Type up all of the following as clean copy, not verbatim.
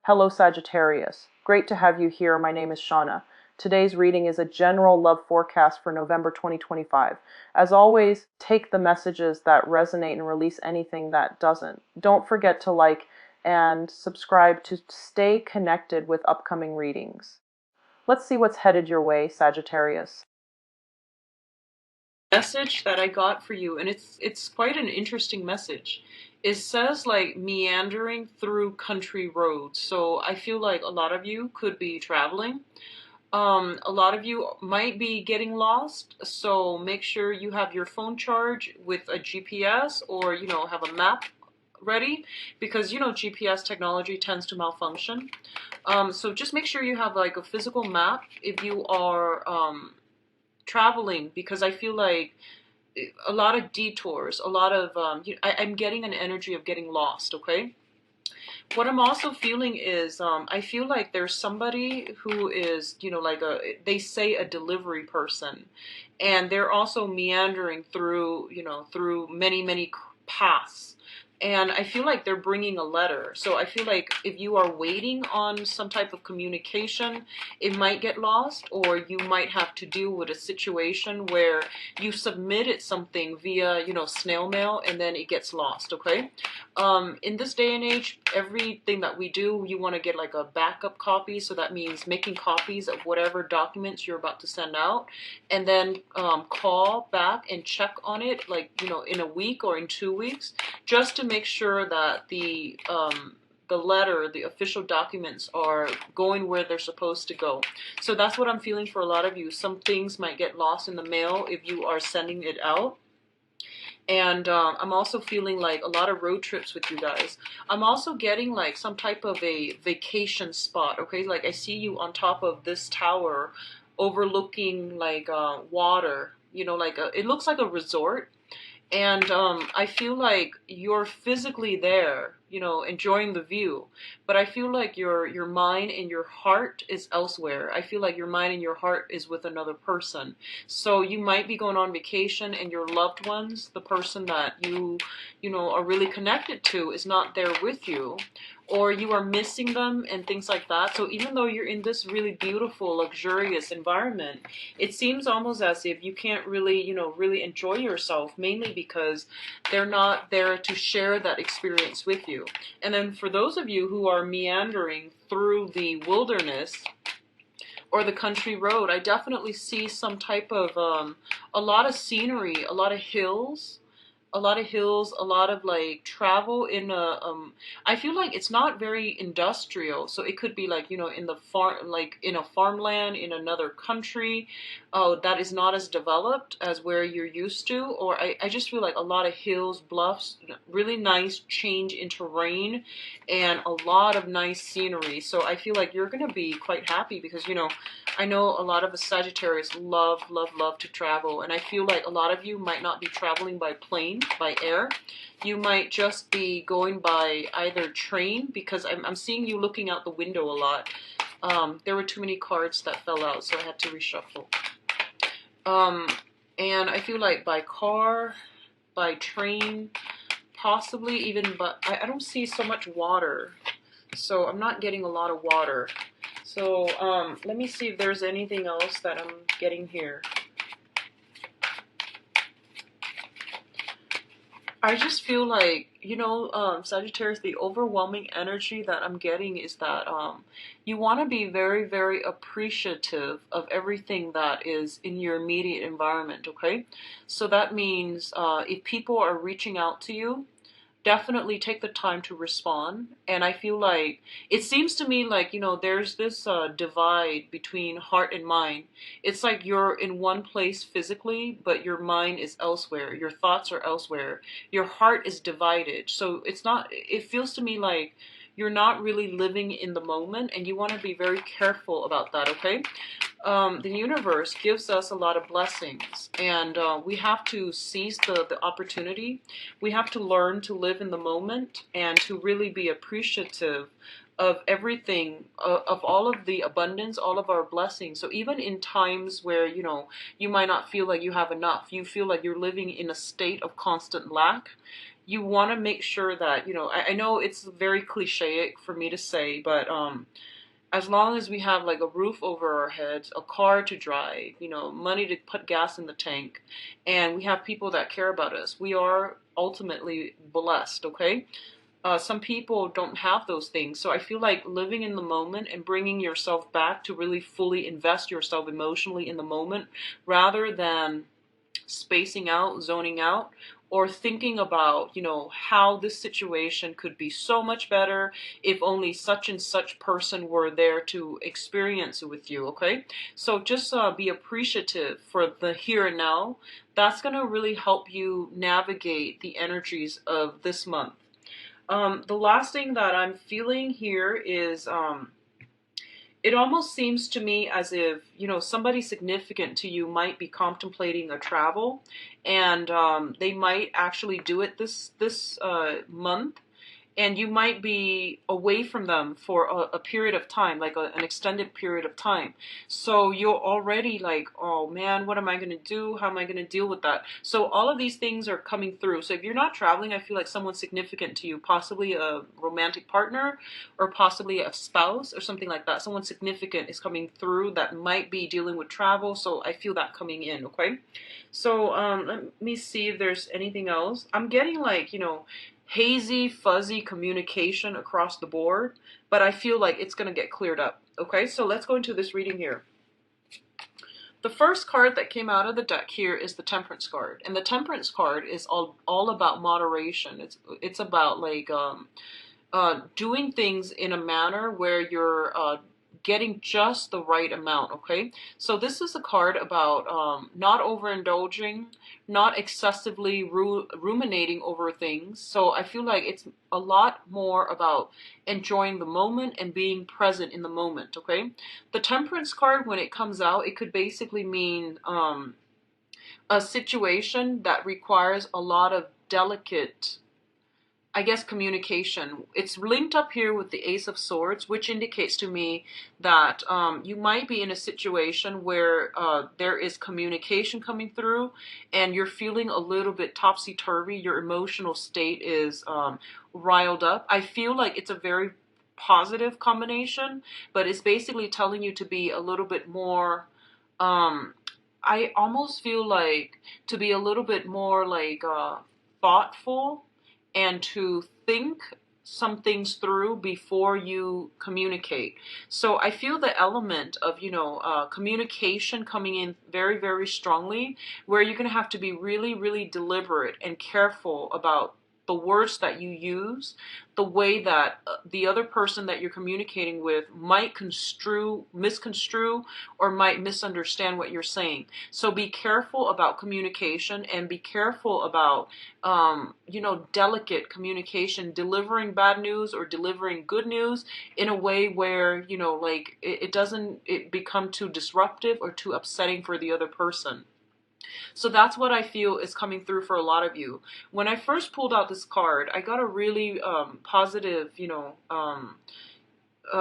Hello Sagittarius. Great to have you here. My name is Shauna. Today's reading is a general love forecast for November 2025. As always, take the messages that resonate and release anything that doesn't. Don't forget to like and subscribe to stay connected with upcoming readings. Let's see what's headed your way, Sagittarius. Message that I got for you, and it's quite an interesting message. It says like meandering through country roads. So I feel like a lot of you could be traveling. A lot of you might be getting lost. So make sure you have your phone charged with a GPS, or have a map ready, because GPS technology tends to malfunction. So just make sure you have like a physical map if you are traveling, because I feel like a lot of detours, a lot of I'm getting an energy of getting lost. Okay, what I'm also feeling is I feel like there's somebody who is like they say a delivery person, and they're also meandering through through many paths. And I feel like they're bringing a letter. So I feel like if you are waiting on some type of communication, it might get lost, or you might have to deal with a situation where you submitted something via, snail mail, and then it gets lost, okay? In this day and age, everything that we do, you want to get like a backup copy. So that means making copies of whatever documents you're about to send out, and then call back and check on it, like, in a week or in 2 weeks, just to make sure that the letter, the official documents are going where they're supposed to go. So that's what I'm feeling for a lot of you. Some things might get lost in the mail if you are sending it out. And I'm also feeling like a lot of road trips with you guys. I'm also getting like some type of a vacation spot, okay? Like I see you on top of this tower overlooking like water, like it looks like a resort. And I feel like you're physically there, enjoying the view, but I feel like your mind and your heart is elsewhere. I feel like your mind and your heart is with another person. So you might be going on vacation, and your loved ones, the person that you are really connected to, is not there with you, or you are missing them and things like that. So even though you're in this really beautiful, luxurious environment, it seems almost as if you can't really, really enjoy yourself, mainly because they're not there to share that experience with you. And then for those of you who are meandering through the wilderness or the country road, I definitely see some type of a lot of scenery, a lot of like travel in a I feel like it's not very industrial, so it could be like in the farm, like in a farmland in another country that is not as developed as where you're used to. Or I just feel like a lot of hills, bluffs, really nice change in terrain, and a lot of nice scenery. So I feel like you're gonna be quite happy, because I know a lot of the Sagittarius love to travel, and I feel like a lot of you might not be traveling by plane, by air. You might just be going by either train, because I'm seeing you looking out the window a lot. There were too many cards that fell out, so I had to reshuffle. And I feel like by car, by train, possibly even, but I don't see so much water. So I'm not getting a lot of water. So let me see if there's anything else that I'm getting here. I just feel like, Sagittarius, the overwhelming energy that I'm getting is that you want to be very appreciative of everything that is in your immediate environment, okay? So that means if people are reaching out to you, definitely take the time to respond. And I feel like it seems to me like there's this divide between heart and mind. It's like you're in one place physically, but your mind is elsewhere, your thoughts are elsewhere, your heart is divided. So it feels to me like you're not really living in the moment, and you want to be very careful about that, okay? The universe gives us a lot of blessings, and we have to seize the opportunity. We have to learn to live in the moment and to really be appreciative of everything, of all of the abundance, all of our blessings. So even in times where you might not feel like you have enough, you feel like you're living in a state of constant lack, you want to make sure that, I know it's very cliche for me to say, but as long as we have like a roof over our heads, a car to drive, money to put gas in the tank, and we have people that care about us, we are ultimately blessed, okay? Some people don't have those things. So I feel like living in the moment and bringing yourself back to really fully invest yourself emotionally in the moment rather than spacing out, zoning out, or thinking about, how this situation could be so much better if only such and such person were there to experience it with you, okay? So just be appreciative for the here and now. That's going to really help you navigate the energies of this month. The last thing that I'm feeling here is it almost seems to me as if, somebody significant to you might be contemplating a travel, and they might actually do it this month, and you might be away from them for a period of time, like an extended period of time. So you're already like, oh man, what am I going to do? How am I going to deal with that? So all of these things are coming through. So if you're not traveling, I feel like someone significant to you, possibly a romantic partner or possibly a spouse or something like that. Someone significant is coming through that might be dealing with travel. So I feel that coming in, okay? So let me see if there's anything else. I'm getting like, hazy, fuzzy communication across the board, but I feel like it's going to get cleared up. Okay, so let's go into this reading here. The first card that came out of the deck here is the Temperance card, and the Temperance card is all about moderation. It's about like doing things in a manner where you're getting just the right amount, okay? So this is a card about not overindulging, not excessively ruminating over things. So I feel like it's a lot more about enjoying the moment and being present in the moment, okay? The Temperance card, when it comes out, it could basically mean a situation that requires a lot of delicate, I guess, communication. It's linked up here with the Ace of Swords, which indicates to me that you might be in a situation where there is communication coming through and you're feeling a little bit topsy-turvy. Your emotional state is riled up. I feel like it's a very positive combination, but it's basically telling you to be a little bit more, I almost feel like to be a little bit more like thoughtful and to think some things through before you communicate. So I feel the element of, communication coming in very, very strongly, where you're going to have to be really, really deliberate and careful about the words that you use, the way that the other person that you're communicating with might misconstrue, or might misunderstand what you're saying. So be careful about communication and be careful about, delicate communication, delivering bad news or delivering good news in a way where, it doesn't become too disruptive or too upsetting for the other person. So that's what I feel is coming through for a lot of you. When I first pulled out this card, I got a really positive,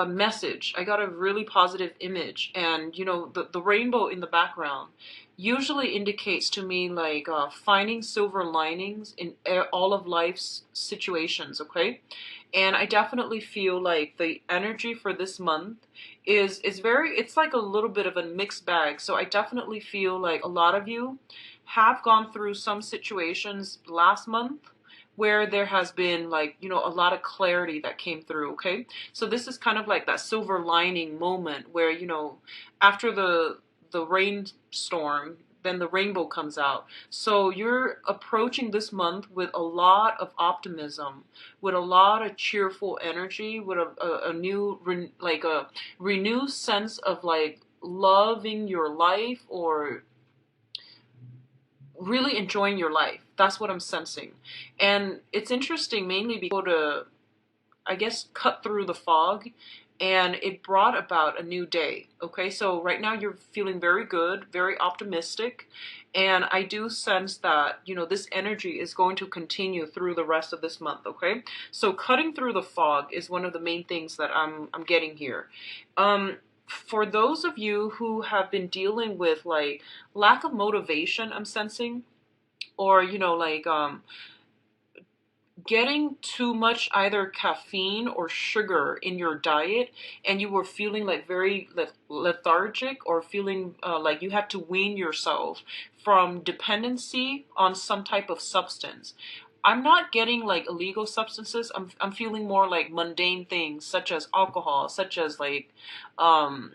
message. I got a really positive image, and the rainbow in the background usually indicates to me like finding silver linings in all of life's situations, okay? And I definitely feel like the energy for this month is very, it's like a little bit of a mixed bag. So I definitely feel like a lot of you have gone through some situations last month where there has been like, a lot of clarity that came through, okay? So this is kind of like that silver lining moment where, after the rainstorm, then the rainbow comes out. So you're approaching this month with a lot of optimism, with a lot of cheerful energy, with a new, like a renewed sense of like loving your life or really enjoying your life. That's what I'm sensing. And it's interesting mainly because to, I guess, cut through the fog, and it brought about a new day. Okay, so right now you're feeling very good, very optimistic, and I do sense that, this energy is going to continue through the rest of this month, okay? So cutting through the fog is one of the main things that I'm getting here. For those of you who have been dealing with like lack of motivation, I'm sensing, or getting too much either caffeine or sugar in your diet, and you were feeling like very lethargic, or feeling like you had to wean yourself from dependency on some type of substance. I'm not getting like illegal substances. I'm feeling more like mundane things such as alcohol, such as like um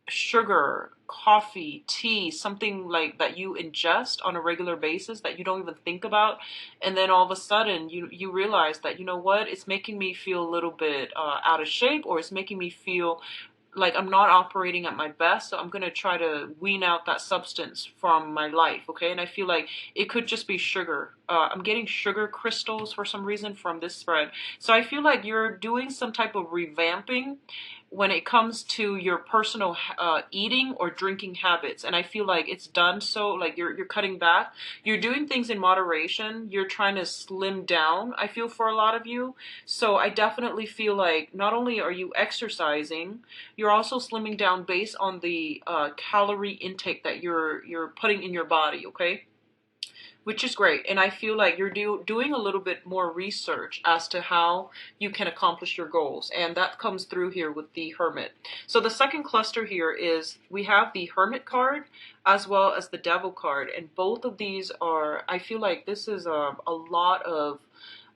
sugar, coffee, tea, something like that you ingest on a regular basis that you don't even think about, and then all of a sudden you realize that, you know what, it's making me feel a little bit out of shape, or it's making me feel like I'm not operating at my best, so I'm going to try to wean out that substance from my life, okay? And I feel like it could just be sugar. I'm getting sugar crystals for some reason from this spread. So I feel like you're doing some type of revamping when it comes to your personal eating or drinking habits. And I feel like it's done, so like you're cutting back. You're doing things in moderation. You're trying to slim down, I feel, for a lot of you. So I definitely feel like not only are you exercising, you're also slimming down based on the calorie intake that you're putting in your body, okay? Which is great. And I feel like you're doing a little bit more research as to how you can accomplish your goals. And that comes through here with the Hermit. So the second cluster here is we have the Hermit card as well as the Devil card. And both of these are, I feel like this is a lot of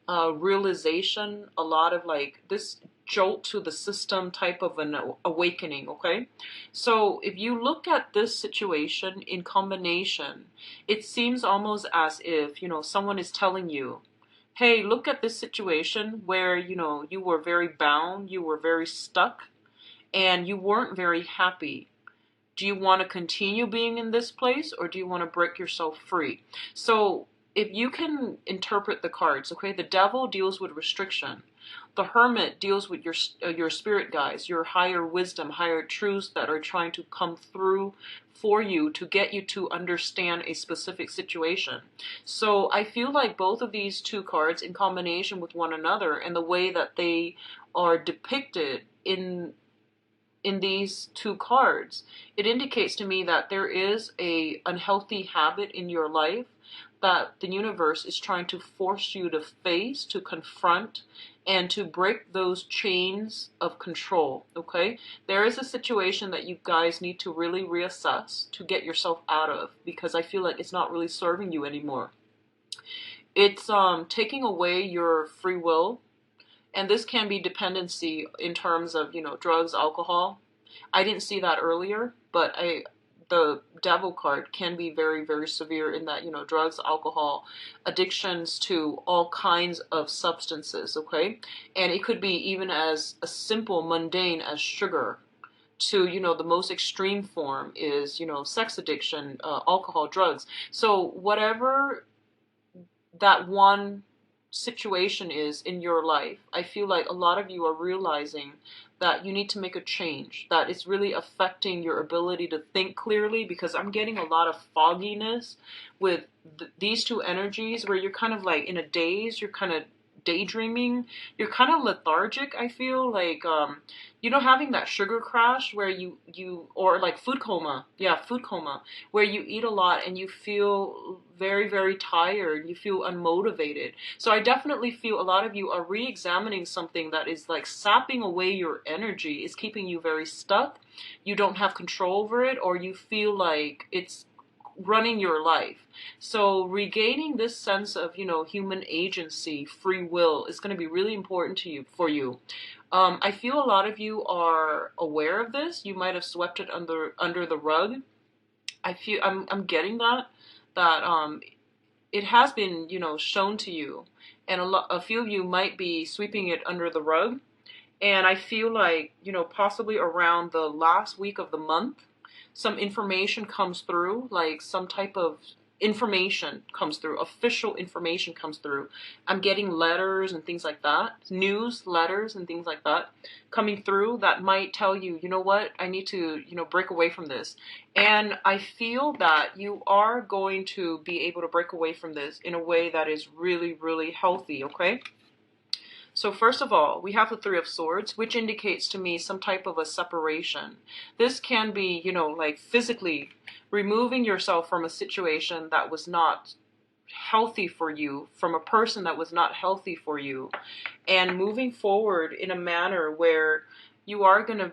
realization, a lot of like this jolt to the system type of an awakening, okay? So if you look at this situation in combination, it seems almost as if, you know, someone is telling you, hey, look at this situation where, you know, you were very bound, you were very stuck, and you weren't very happy. Do you want to continue being in this place, or do you want to break yourself free? So if you can interpret the cards, okay, the Devil deals with restriction. The Hermit deals with your spirit guides, your higher wisdom, higher truths that are trying to come through for you to get you to understand a specific situation. So I feel like both of these two cards in combination with one another and the way that they are depicted in these two cards, it indicates to me that there is a unhealthy habit in your life that the universe is trying to force you to face, to confront, and to break those chains of control, okay? There is a situation that you guys need to really reassess to get yourself out of, because I feel like it's not really serving you anymore. It's taking away your free will, and this can be dependency in terms of, you know, drugs, alcohol. I didn't see that earlier, but the Devil card can be very, very severe in that, you know, drugs, alcohol, addictions to all kinds of substances, okay? And it could be even as a simple, mundane as sugar, to, you know, the most extreme form is, you know, sex addiction, alcohol, drugs. So whatever that one situation is in your life, I feel like a lot of you are realizing that you need to make a change, that it's really affecting your ability to think clearly, because I'm getting a lot of fogginess with these two energies where you're kind of like in a daze, you're kind of daydreaming, you're kind of lethargic. I feel like you know, having that sugar crash where you or like food coma, yeah, food coma, where you eat a lot and you feel very, very tired, you feel unmotivated. So I definitely feel a lot of you are re-examining something that is like sapping away your energy, is keeping you very stuck, you don't have control over it, or you feel like it's running your life. So regaining this sense of, you know, human agency, free will is going to be really important to you, for you. I feel a lot of you are aware of this. You might have swept it under the rug. I'm getting that it has been, you know, shown to you, and a few of you might be sweeping it under the rug. And I feel like, you know, possibly around the last week of the month, some information comes through, like some type of information comes through, official information comes through. I'm getting letters and things like that, news, letters and things like that coming through that might tell you, you know what, I need to, you know, break away from this. And I feel that you are going to be able to break away from this in a way that is really, really healthy, okay? So first of all, we have the Three of Swords, which indicates to me some type of a separation. This can be, you know, like physically removing yourself from a situation that was not healthy for you from a person that was not healthy for you, and moving forward in a manner where you are going to,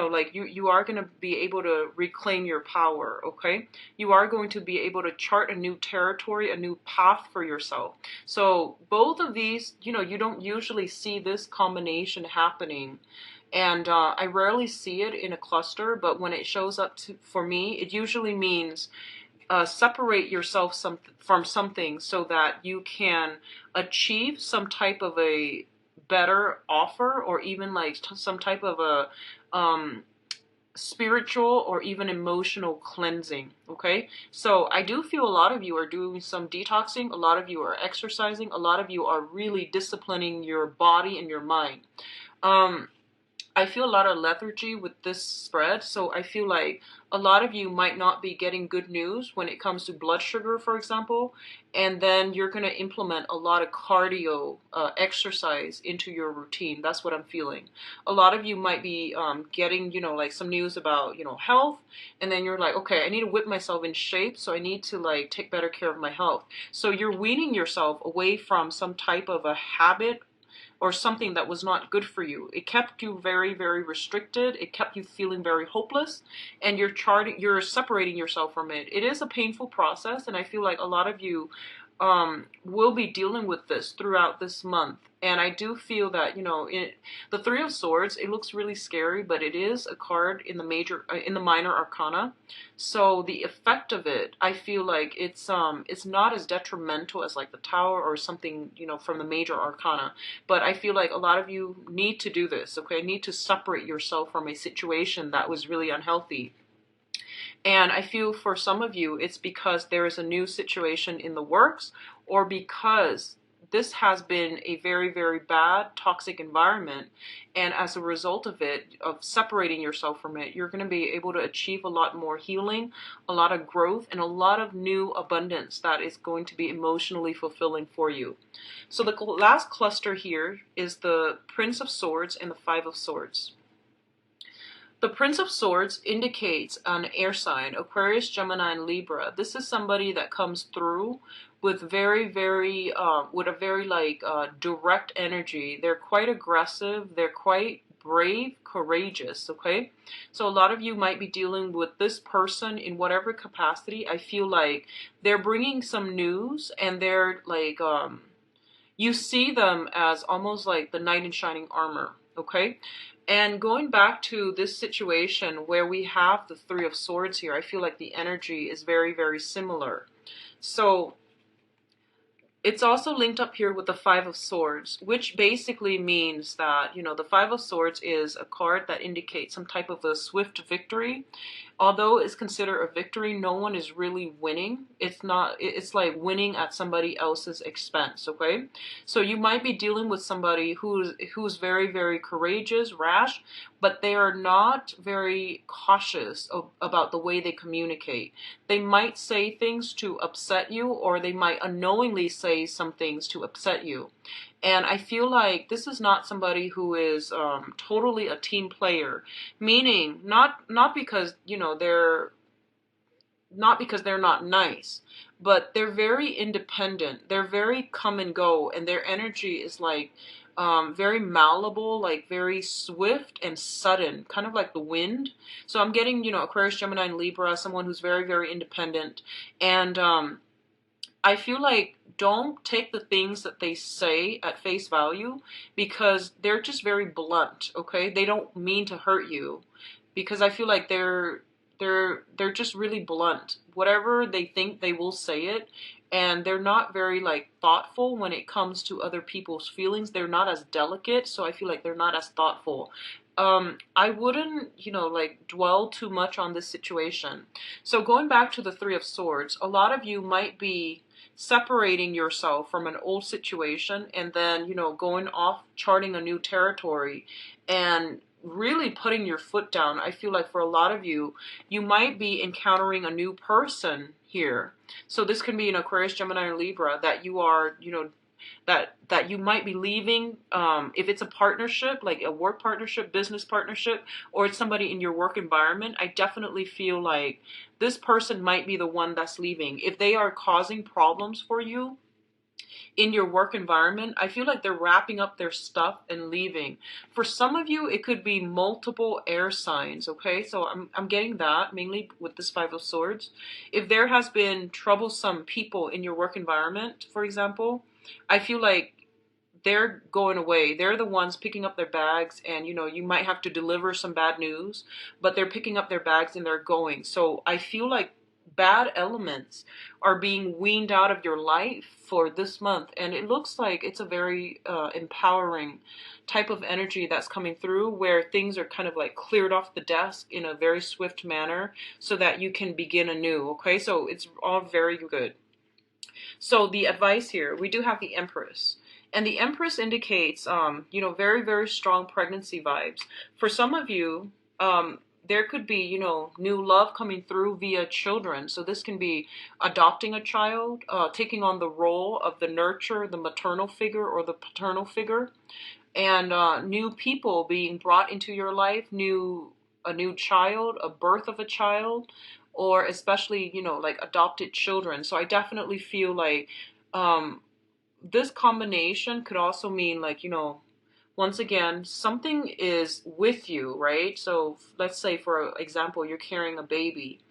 like you are going to be able to reclaim your power. Okay, you are going to be able to chart a new territory, a new path for yourself. So both of these, you don't usually see this combination happening, and I rarely see it in a cluster, but when it shows up for me, it usually means separate yourself from something so that you can achieve some type of a better offer, or even like some type of a spiritual or even emotional cleansing. Okay, so I do feel a lot of you are doing some detoxing, a lot of you are exercising, a lot of you are really disciplining your body and your mind. I feel a lot of lethargy with this spread, so I feel like a lot of you might not be getting good news when it comes to blood sugar, for example, and then you're going to implement a lot of cardio exercise into your routine. That's what I'm feeling. A lot of you might be getting, like some news about, health, and then you're like, okay, I need to whip myself in shape, so I need to like take better care of my health. So you're weaning yourself away from some type of a habit or something that was not good for you. It kept you very, very restricted. It kept you feeling very hopeless, and you're separating yourself from it. It is a painful process, and I feel like a lot of you will be dealing with this throughout this month. And I do feel that, the Three of Swords, it looks really scary, but it is a card in the minor arcana. So the effect of it, I feel like it's not as detrimental as like the Tower or something, from the major arcana. But I feel like a lot of you need to do this, okay? Need to separate yourself from a situation that was really unhealthy. And I feel for some of you, it's because there is a new situation in the works, or because this has been a very, very bad, toxic environment. And as a result of it, of separating yourself from it, you're going to be able to achieve a lot more healing, a lot of growth, and a lot of new abundance that is going to be emotionally fulfilling for you. So the last cluster here is the Prince of Swords and the Five of Swords. The Prince of Swords indicates an air sign, Aquarius, Gemini, and Libra. This is somebody that comes through with very, very, with a very direct energy. They're quite aggressive. They're quite brave, courageous, okay? So a lot of you might be dealing with this person in whatever capacity. I feel like they're bringing some news, and they're like, you see them as almost like the knight in shining armor, okay? And going back to this situation where we have the Three of Swords here, I feel like the energy is very, very similar. So it's also linked up here with the Five of Swords, which basically means that, the Five of Swords is a card that indicates some type of a swift victory. Although it's considered a victory, no one is really winning. It's like winning at somebody else's expense, okay? So you might be dealing with somebody who's very, very courageous, rash, but they are not very cautious about the way they communicate. They might say things to upset you, or they might unknowingly say some things to upset you. And I feel like this is not somebody who is totally a team player, meaning not because they're not nice, but they're very independent. They're very come and go, and their energy is like very malleable, like very swift and sudden, kind of like the wind. So I'm getting Aquarius, Gemini, and Libra, someone who's very, very independent, and I feel like don't take the things that they say at face value, because they're just very blunt, okay? They don't mean to hurt you, because I feel like they're just really blunt. Whatever they think, they will say it, and they're not very like thoughtful when it comes to other people's feelings. They're not as delicate, so I feel like they're not as thoughtful. I wouldn't, like dwell too much on this situation. So going back to the Three of Swords, a lot of you might be separating yourself from an old situation, and then going off charting a new territory and really putting your foot down. I feel like for a lot of you, you might be encountering a new person here. So this can be an Aquarius, Gemini, or Libra that you are that you might be leaving. If it's a partnership, like a work partnership, business partnership, or it's somebody in your work environment, I definitely feel like this person might be the one that's leaving. If they are causing problems for you in your work environment, I feel like they're wrapping up their stuff and leaving. For some of you, it could be multiple air signs, okay? So I'm getting that mainly with this Five of Swords. If there has been troublesome people in your work environment, for example, I feel like they're going away. They're the ones picking up their bags, and you might have to deliver some bad news, but they're picking up their bags and they're going. So I feel like bad elements are being weaned out of your life for this month, and it looks like it's a very empowering type of energy that's coming through, where things are kind of like cleared off the desk in a very swift manner so that you can begin anew. Okay, so it's all very good. So the advice here, we do have the Empress. And the Empress indicates, very, very strong pregnancy vibes. For some of you, there could be, new love coming through via children. So this can be adopting a child, taking on the role of the nurture, the maternal figure or the paternal figure, and new people being brought into your life, a new child, a birth of a child, or especially, like adopted children. So I definitely feel like um, this combination could also mean like, once again, something is with you, right? So let's say, for example, you're carrying a baby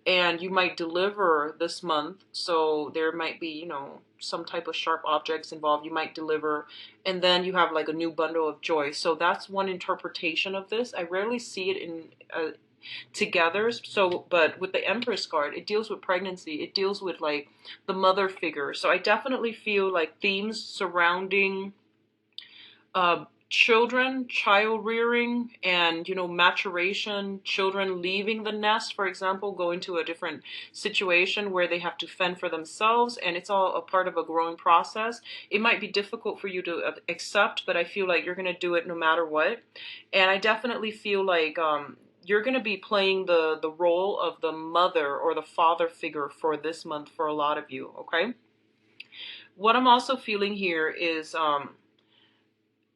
and you might deliver this month. So there might be, some type of sharp objects involved. You might deliver, and then you have like a new bundle of joy. So that's one interpretation of this. I rarely see it in together. So, but with the Empress card, it deals with pregnancy. It deals with like the mother figure. So I definitely feel like themes surrounding children, child rearing, and maturation, children leaving the nest, for example, going to a different situation where they have to fend for themselves, and it's all a part of a growing process. It might be difficult for you to accept, but I feel like you're going to do it no matter what. And I definitely feel like you're going to be playing the role of the mother or the father figure for this month for a lot of you, okay? What I'm also feeling here is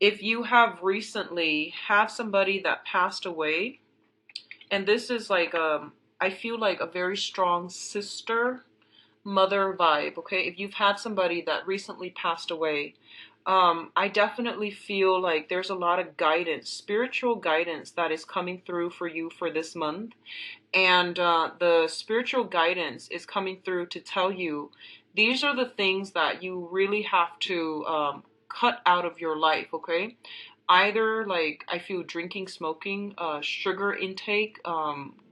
if you have recently had somebody that passed away, and this is like I feel like a very strong sister mother vibe, okay? If you've had somebody that recently passed away, I definitely feel like there's a lot of guidance, spiritual guidance that is coming through for you for this month. And the spiritual guidance is coming through to tell you these are the things that you really have to cut out of your life, okay? Either like I feel drinking, smoking, sugar intake,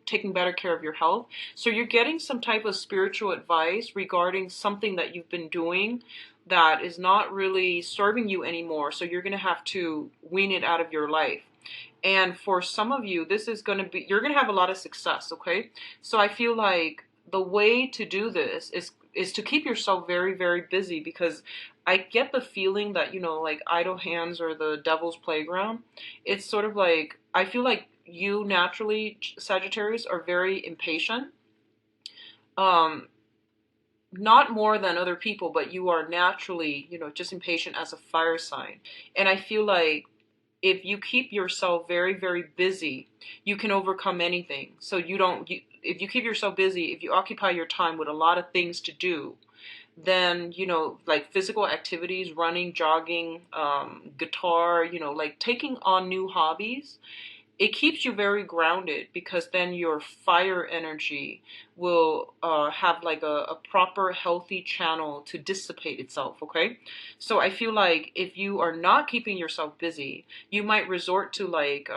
taking better care of your health. So you're getting some type of spiritual advice regarding something that you've been doing that is not really serving you anymore. So you're going to have to wean it out of your life. And for some of you, this is going to be, you're going to have a lot of success, okay? So I feel like the way to do this is to keep yourself very, very busy, because I get the feeling that, like idle hands or the devil's playground. It's sort of like, I feel like you naturally, Sagittarius, are very impatient. Um, Not more than other people, but you are naturally, just impatient as a fire sign. And I feel like if you keep yourself very, very busy, you can overcome anything. So if you keep yourself busy, if you occupy your time with a lot of things to do, then, like physical activities, running, jogging, guitar, like taking on new hobbies, it keeps you very grounded, because then your fire energy will have like a proper healthy channel to dissipate itself, okay? So I feel like if you are not keeping yourself busy, you might resort to like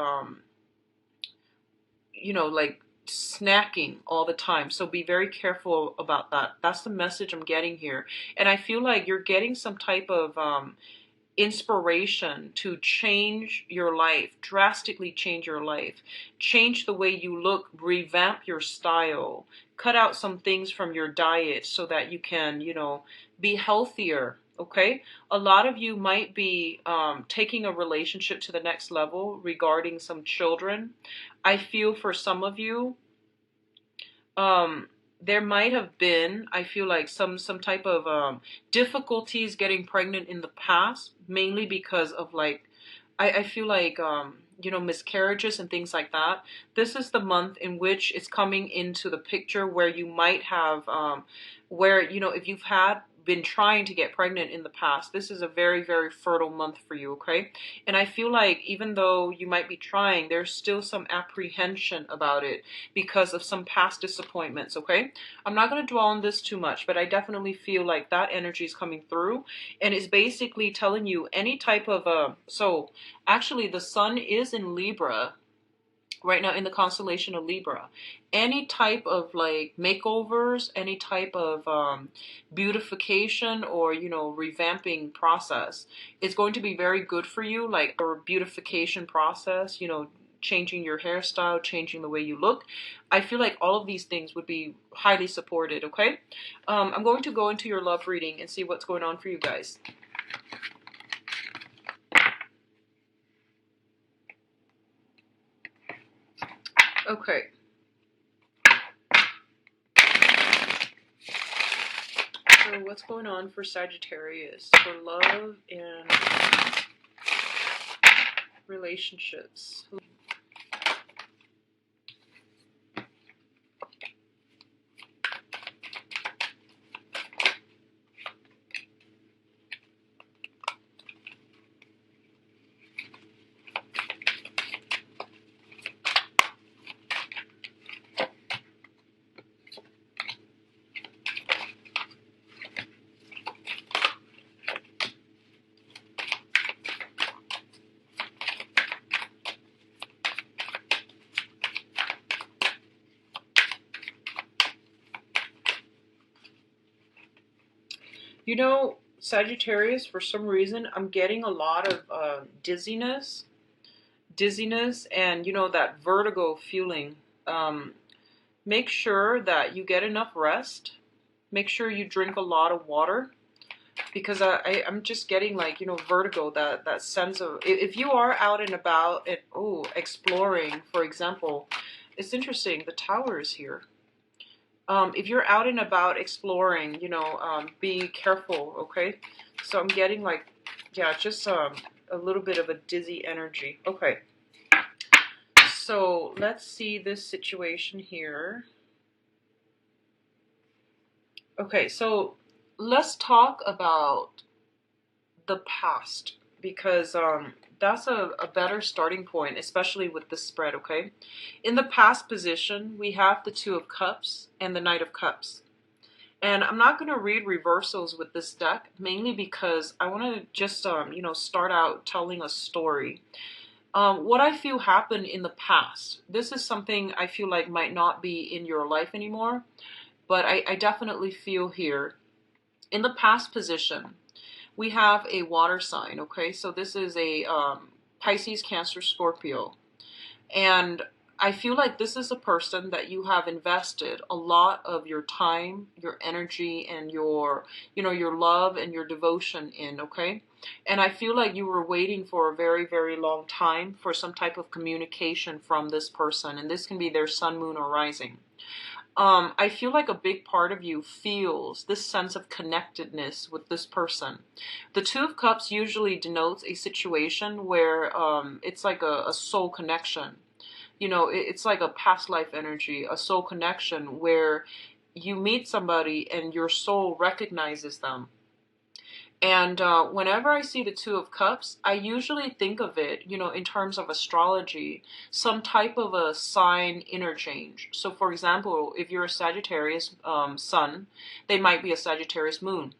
like snacking all the time. So be very careful about that. That's the message I'm getting here. And I feel like you're getting some type of inspiration to change your life, drastically change your life, change the way you look, revamp your style, cut out some things from your diet so that you can, be healthier. Okay, a lot of you might be taking a relationship to the next level regarding some children. I feel for some of you, there might have been, I feel like, some type of difficulties getting pregnant in the past, mainly because of like, I feel like you know, miscarriages and things like that. This is the month in which it's coming into the picture where you might have where, you know, if you've had been trying to get pregnant in the past, this is a very, very fertile month for you, okay? And I feel like even though you might be trying, there's still some apprehension about it because of some past disappointments, okay? I'm not going to dwell on this too much, but I definitely feel like that energy is coming through, and it's basically telling you any type of so actually the sun is in Libra right now, in the constellation of Libra. Any type of like makeovers, any type of beautification, or, you know, revamping process is going to be very good for you. Like a beautification process, you know, changing your hairstyle, changing the way you look. I feel like all of these things would be highly supported, okay? I'm going to go into your love reading and see what's going on for you guys. Okay. So what's going on for Sagittarius for love and relationships? You know, Sagittarius, for some reason, I'm getting a lot of dizziness, and, you know, that vertigo feeling. Um, Make sure that you get enough rest. Make sure you drink a lot of water, because I'm just getting like, you know, vertigo, that sense of, if you are out and about and, oh, exploring, for example, it's interesting, the tower is here. If you're out and about exploring, you know, be careful, okay? So I'm getting like, yeah, just a little bit of a dizzy energy. Okay, so let's see this situation here. Okay, so let's talk about the past, because that's a better starting point, especially with this spread, okay? In the past position, we have the Two of Cups and the Knight of Cups. And I'm not going to read reversals with this deck, mainly because I want to just, you know, start out telling a story. What I feel happened in the past, this is something I feel like might not be in your life anymore, but I definitely feel here. In the past position, we have a water sign, okay? So this is a Pisces, Cancer, Scorpio. And I feel like this is a person that you have invested a lot of your time, your energy, and your, you know, your love and your devotion in, okay? And I feel like you were waiting for a very, very long time for some type of communication from this person. And this can be their sun, moon, or rising. I feel like a big part of you feels this sense of connectedness with this person. The Two of Cups usually denotes a situation where it's like a soul connection. You know, it's like a past life energy, a soul connection where you meet somebody and your soul recognizes them. And whenever I see the Two of Cups, I usually think of it, you know, in terms of astrology, some type of a sign interchange. So, for example, if you're a Sagittarius sun, they might be a Sagittarius moon.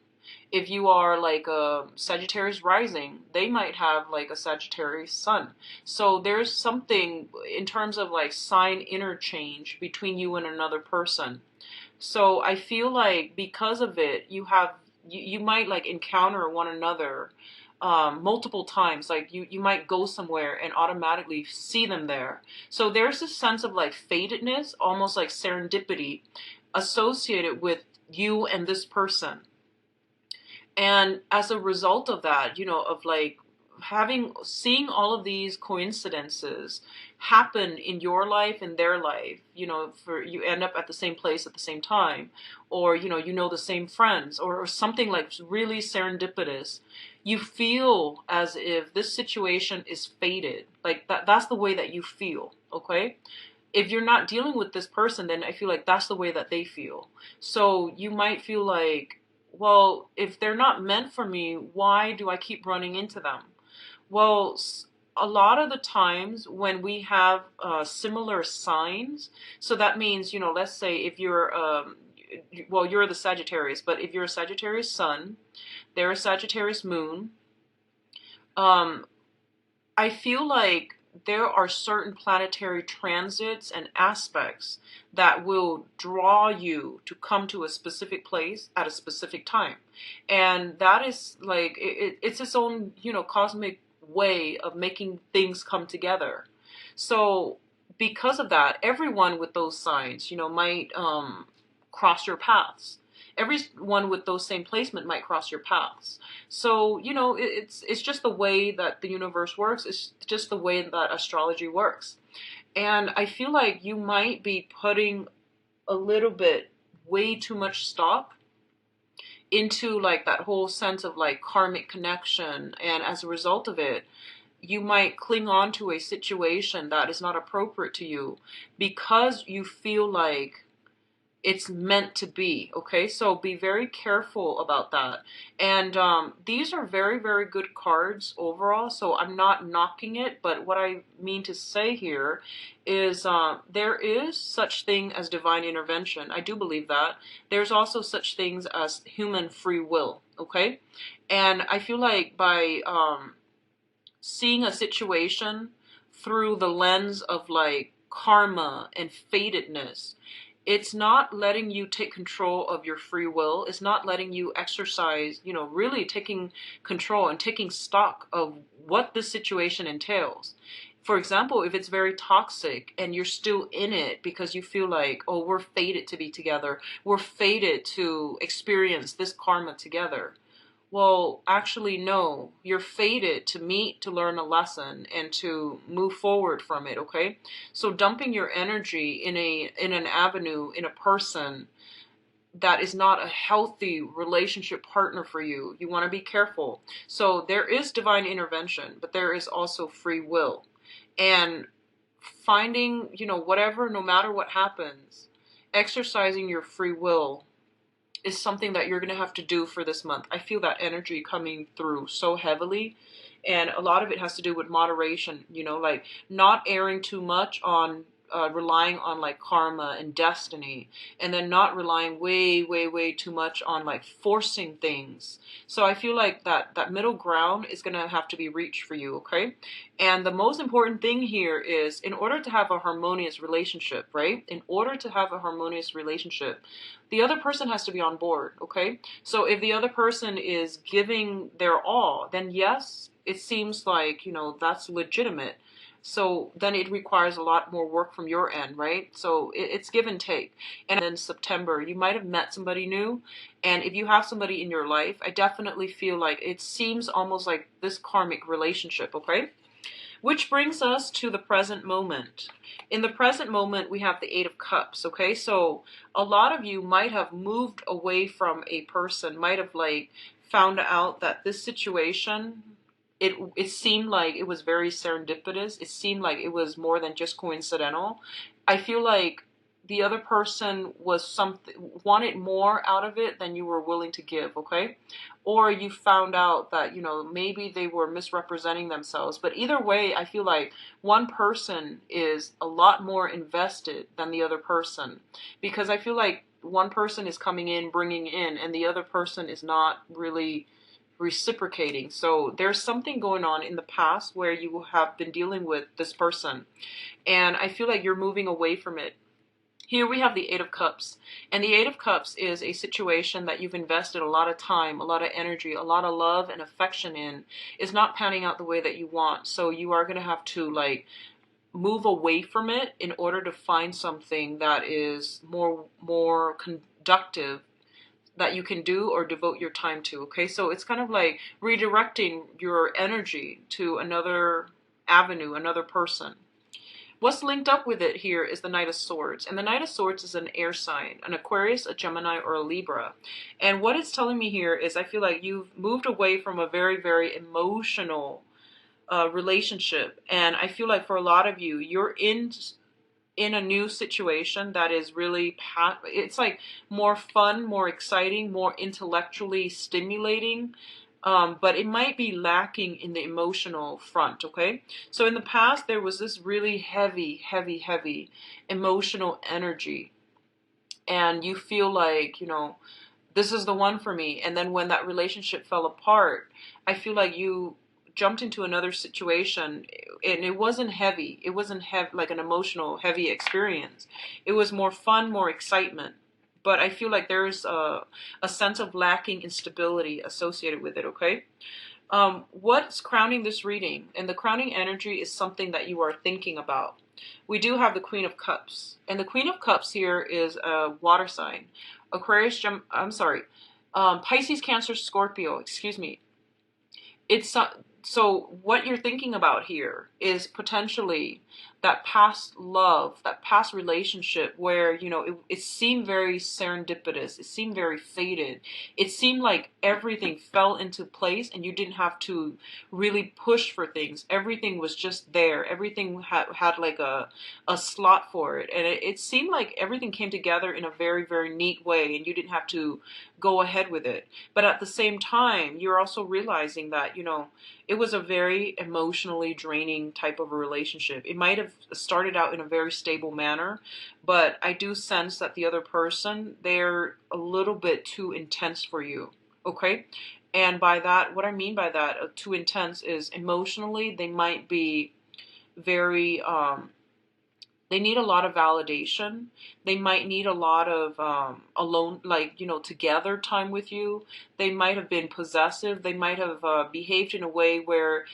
If you are like a Sagittarius rising, they might have like a Sagittarius sun. So there's something in terms of like sign interchange between you and another person. So I feel like because of it, you might like encounter one another multiple times. Like you might go somewhere and automatically see them there. So there's this sense of like fatedness, almost like serendipity associated with you and this person. And as a result of that, you know, of like seeing all of these coincidences happen in your life, in their life, for you end up at the same place at the same time, or the same friends, or something like really serendipitous. You feel as if this situation is fated, like that's the way that you feel. Okay, if you're not dealing with this person, then I feel like that's the way that they feel. So you might feel like, well, if they're not meant for me, why do I keep running into them? Well, a lot of the times when we have similar signs, so that means, let's say if you're, well, you're the Sagittarius, but if you're a Sagittarius sun, they're a Sagittarius moon, um, I feel like there are certain planetary transits and aspects that will draw you to come to a specific place at a specific time. And that is like, it's its own, cosmic way of making things come together. So because of that, everyone with those signs, might cross your paths. Everyone with those same placement might cross your paths. So, it's just the way that the universe works. It's just the way that astrology works. And I feel like you might be putting a little bit way too much stock into like that whole sense of like karmic connection. And as a result of it, you might cling on to a situation that is not appropriate to you because you feel like it's meant to be. Okay, so be very careful about that. And these are very, very good cards overall, so I'm not knocking it, but what I mean to say here is there is such thing as divine intervention. I do believe that. There's also such things as human free will. Okay, and I feel like by seeing a situation through the lens of like karma and fatedness, it's not letting you take control of your free will. It's not letting you exercise, really taking control and taking stock of what this situation entails. For example, if it's very toxic and you're still in it because you feel like, oh, we're fated to be together, we're fated to experience this karma together. Well, actually, no. You're fated to meet, to learn a lesson, and to move forward from it, okay? So dumping your energy in an avenue, in a person that is not a healthy relationship partner for you, you want to be careful. So there is divine intervention, but there is also free will. And finding, whatever, no matter what happens, exercising your free will is something that you're going to have to do for this month. I feel that energy coming through so heavily. And a lot of it has to do with moderation, like not erring too much on relying on like karma and destiny, and then not relying way, way, way too much on like forcing things. So I feel like that middle ground is going to have to be reached for you, okay? And the most important thing here is, in order to have a harmonious relationship, right? In order to have a harmonious relationship, the other person has to be on board, okay? So if the other person is giving their all, then yes, it seems like, that's legitimate. So then it requires a lot more work from your end, right? So it's give and take. And then September, you might have met somebody new. And if you have somebody in your life, I definitely feel like it seems almost like this karmic relationship, okay? Which brings us to the present moment. In the present moment, we have the Eight of Cups, okay? So a lot of you might have moved away from a person, might have like found out that this situation, it seemed like it was very serendipitous. It seemed like it was more than just coincidental. I feel like the other person was wanted more out of it than you were willing to give, okay? Or you found out that, maybe they were misrepresenting themselves. But either way, I feel like one person is a lot more invested than the other person, because I feel like one person is coming in, bringing in, and the other person is not really reciprocating. So there's something going on in the past where you have been dealing with this person, and I feel like you're moving away from it. Here we have the Eight of Cups, and the Eight of Cups is a situation that you've invested a lot of time, a lot of energy, a lot of love and affection in, is not panning out the way that you want. So you are going to have to like move away from it in order to find something that is more conductive, that you can do or devote your time to. Okay, so it's kind of like redirecting your energy to another avenue, another person. What's linked up with it here is the Knight of Swords. And the Knight of Swords is an air sign, an Aquarius, a Gemini, or a Libra. And what it's telling me here is I feel like you've moved away from a very, very emotional relationship. And I feel like for a lot of you, you're in a new situation that is really, it's like more fun, more exciting, more intellectually stimulating, but it might be lacking in the emotional front. Okay, so in the past there was this really heavy emotional energy, and you feel like, this is the one for me. And then when that relationship fell apart, I feel like you jumped into another situation, and it wasn't heavy. It wasn't like an emotional heavy experience. It was more fun, more excitement. But I feel like there's a sense of lacking instability associated with it. Okay. What's crowning this reading? And the crowning energy is something that you are thinking about. We do have the Queen of Cups. And the Queen of Cups here is a water sign. Aquarius, Pisces, Cancer, Scorpio, excuse me. It's so what you're thinking about here is potentially that past love, that past relationship where, it seemed very serendipitous. It seemed very fated. It seemed like everything fell into place and you didn't have to really push for things. Everything was just there. Everything had like a slot for it. And it seemed like everything came together in a very, very neat way and you didn't have to go ahead with it. But at the same time, you're also realizing that, it was a very emotionally draining type of a relationship. It might have started out in a very stable manner, but I do sense that the other person, they're a little bit too intense for you. Okay? And by that, what I mean by that, too intense, is emotionally, they might be very, they need a lot of validation. They might need a lot of alone, like, together time with you. They might have been possessive. They might have behaved in a way where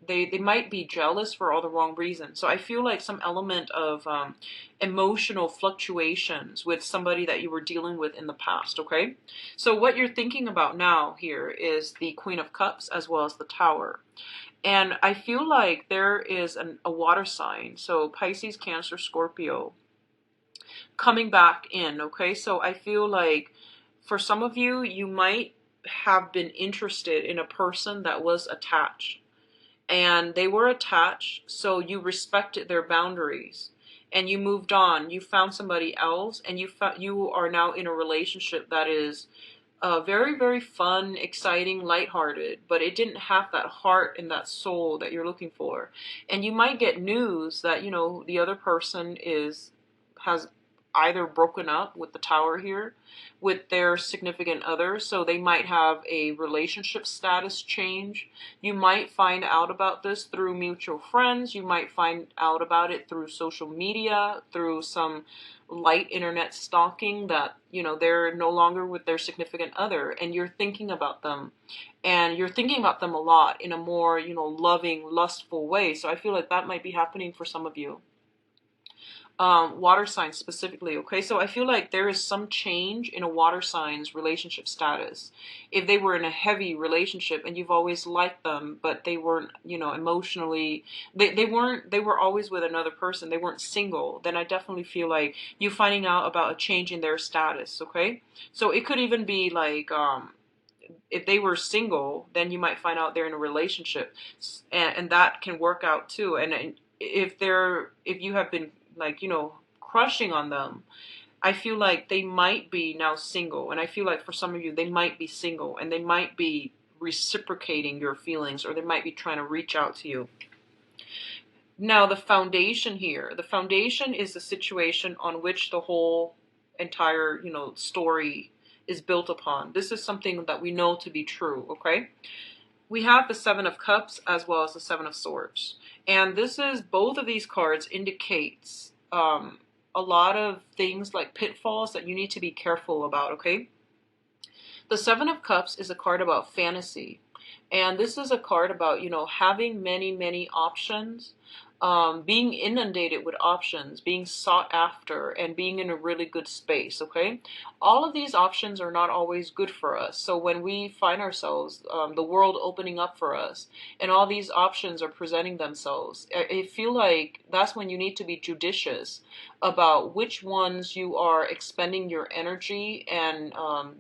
they might be jealous for all the wrong reasons. So I feel like some element of emotional fluctuations with somebody that you were dealing with in the past, okay? So what you're thinking about now here is the Queen of Cups as well as the Tower. And I feel like there is a water sign, so Pisces, Cancer, Scorpio, coming back in, okay? So I feel like for some of you, you might have been interested in a person that was attached. And they were attached, so you respected their boundaries. And you moved on. You found somebody else, and you are now in a relationship that is very, very fun, exciting, lighthearted, but it didn't have that heart and that soul that you're looking for. And you might get news that, the other person has either broken up with the Tower here with their significant other, so they might have a relationship status change. You might find out about this through mutual friends. You might find out about it through social media, through some light internet stalking, that they're no longer with their significant other and you're thinking about them, and you're thinking about them a lot in a more loving, lustful way. So I feel like that might be happening for some of you. Water signs specifically, okay? So I feel like there is some change in a water sign's relationship status. If they were in a heavy relationship and you've always liked them, but they weren't, emotionally, they were always with another person, they weren't single, then I definitely feel like you finding out about a change in their status, okay? So it could even be like, if they were single, then you might find out they're in a relationship, and that can work out too. And if you have been like, crushing on them, I feel like they might be now single. And I feel like for some of you, they might be single and they might be reciprocating your feelings, or they might be trying to reach out to you. Now, the foundation here, the foundation is the situation on which the whole entire, story is built upon. This is something that we know to be true, okay? We have the Seven of Cups as well as the Seven of Swords. And both of these cards indicates a lot of things like pitfalls that you need to be careful about, okay? The Seven of Cups is a card about fantasy. And this is a card about, having many, many options, being inundated with options, being sought after, and being in a really good space, okay? All of these options are not always good for us. So when we find ourselves, the world opening up for us, and all these options are presenting themselves, I feel like that's when you need to be judicious about which ones you are expending your energy and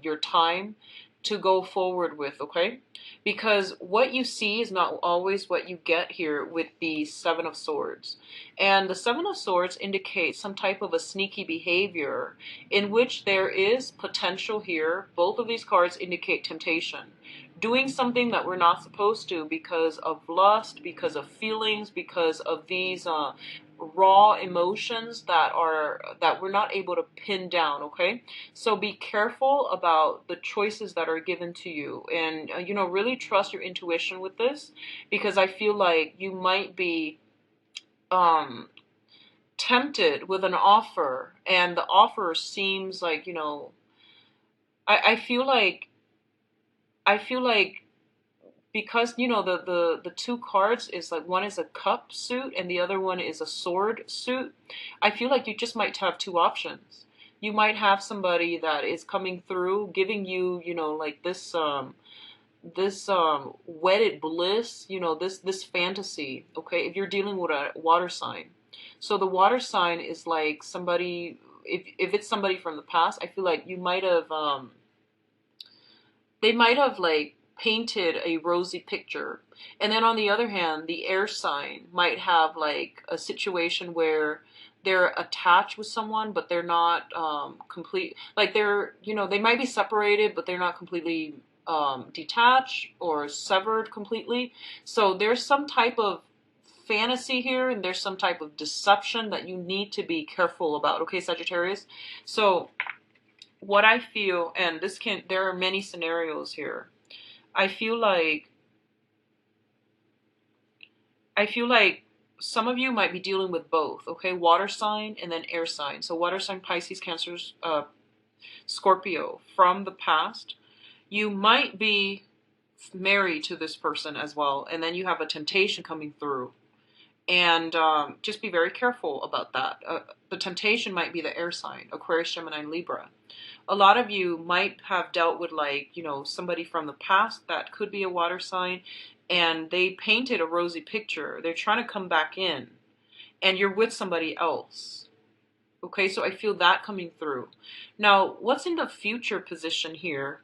your time to go forward with, okay? Because what you see is not always what you get here with the Seven of Swords. And the Seven of Swords indicates some type of a sneaky behavior in which there is potential here. Both of these cards indicate temptation. Doing something that we're not supposed to because of lust, because of feelings, because of these raw emotions that we're not able to pin down, okay? So be careful about the choices that are given to you, and really trust your intuition with this, because I feel like you might be um tempted with an offer, and the offer seems like, I feel like because the two cards is like, one is a cup suit and the other one is a sword suit. I feel like you just might have two options. You might have somebody that is coming through giving you, like this wedded bliss, this fantasy, okay? If you're dealing with a water sign, so the water sign is like somebody, if it's somebody from the past, I feel like you might have they might have like painted a rosy picture. And then on the other hand, the air sign might have like a situation where they're attached with someone, but they're not complete. Like they might be separated, but they're not completely detached or severed completely. So there's some type of fantasy here, and there's some type of deception that you need to be careful about, okay, Sagittarius? So what I feel, and there are many scenarios here. I feel like some of you might be dealing with both, okay? Water sign and then air sign. So water sign, Pisces, Cancer, Scorpio from the past. You might be married to this person as well, and then you have a temptation coming through. And just be very careful about that. The temptation might be the air sign, Aquarius, Gemini, and Libra. A lot of you might have dealt with somebody from the past that could be a water sign, and they painted a rosy picture. They're trying to come back in, and you're with somebody else. Okay, so I feel that coming through. Now, what's in the future position here?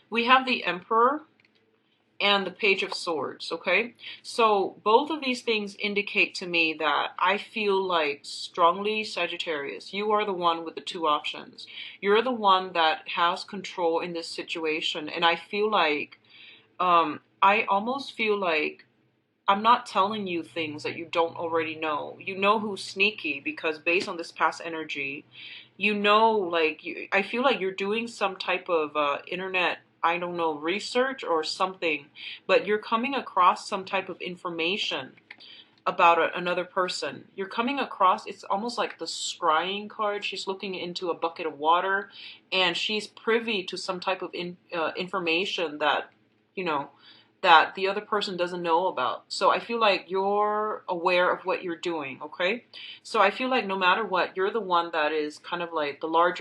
We have the Emperor and the Page of Swords, okay? So both of these things indicate to me that I feel like strongly, Sagittarius, you are the one with the two options. You're the one that has control in this situation. And I feel like, I almost feel like I'm not telling you things that you don't already know. You know who's sneaky, because based on this past energy, I feel like you're doing some type of internet, I don't know, research or something, but you're coming across some type of information about another person. You're coming across, it's almost like the scrying card. She's looking into a bucket of water, and she's privy to some type of information that, you know, that the other person doesn't know about. So I feel like you're aware of what you're doing, okay? So I feel like no matter what, you're the one that is kind of like the larger